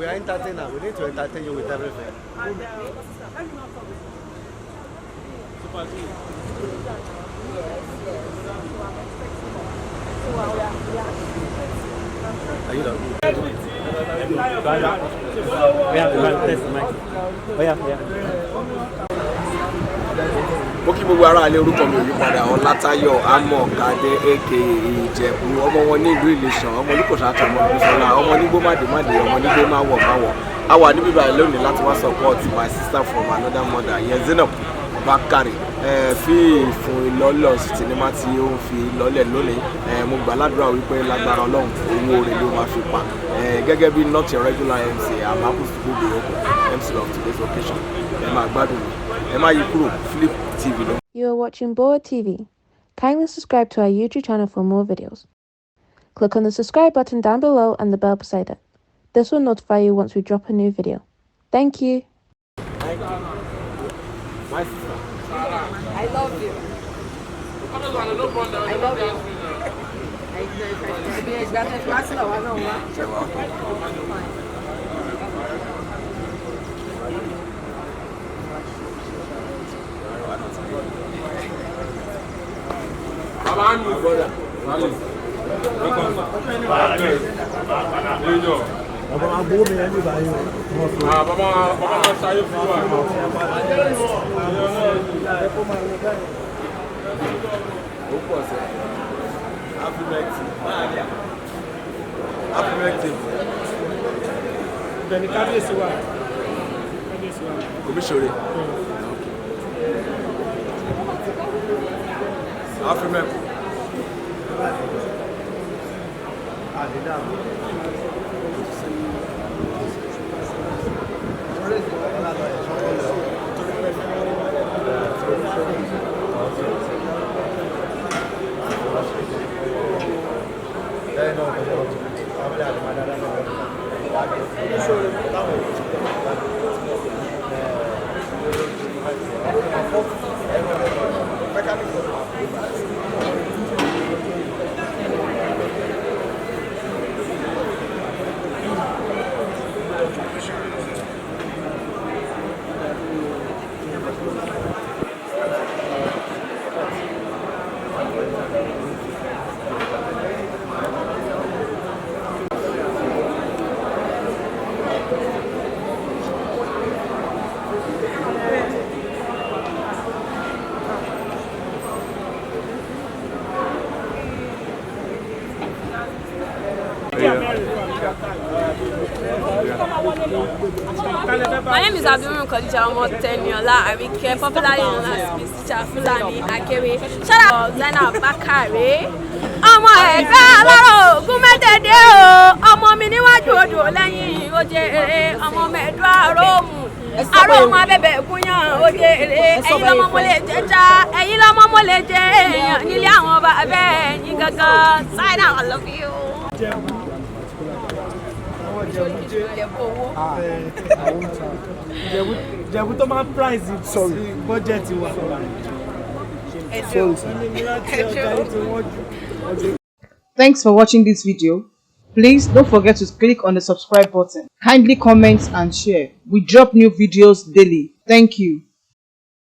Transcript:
We are entertainers. We need to entertain you with everything. Are you done? Bókí gbogbo ará ilé orúkọ mi ò yí padà Ọlátayọ̀ Amọ̀kadé aka Ìjẹ̀bú ọmọ wọn ní ìlú Ìlẹ̀ṣàn ọmọ Olúkòṣà àti ọmọ Olúṣọlá ọmọ nígbó mádèmádè ọmọ nígbó máwọ̀. A wà níbí báyìí lónìí láti wá support my sister from another mother ìyẹn Zainab Bakare fi fún ìlọ́lọ̀ sinimá tí ó ń fi lọ́lẹ̀ lónìí mo gbà ládùúrà wípé lágbára Ọlọ́run owó rẹ̀ ló máa fi pa gẹ́gẹ́ bí not a regular MC I'm happy to be the MC of today's occasion ẹ máa gbádùn mi ẹ má yí kúrò Flip TV lọ. You are watching GboahTv. Kindly subscribe to our YouTube channel for more videos. Click on the subscribe button down below and the bell beside it. This will notify you once we drop a new video. Thank you. My sister. I love you. I love you. Omisore. My name is Abdul Khadija Omoteniola Arike, popularly known as Miss Teacher Fulani Akewe. Shout out Zainab Bakare. Ọmọ ẹgbẹ́ aláró ògún mẹ́tẹ̀ẹ̀dẹ́ o. Ọmọ mi níwájú odò lẹ́yìn òjè èrè. Ọmọ mẹ́ẹ̀dọ́ àrómù. Àrómù abẹ́bẹ̀ gúnyàn òjè èrè. Ẹ̀yin lọ́mọ mo lè jẹ́ já. Ẹ̀yin lọ́mọ mo lè jẹ́ èèyàn nílé àwọn bàbá ẹ̀yin gangan. Sign out, I love you. Ìjẹ̀bú tó máa price budget wa. Thanks for watching this video. Please don't forget to click on the subscribe button. Kindly comment and share. We drop new videos daily. Thank you.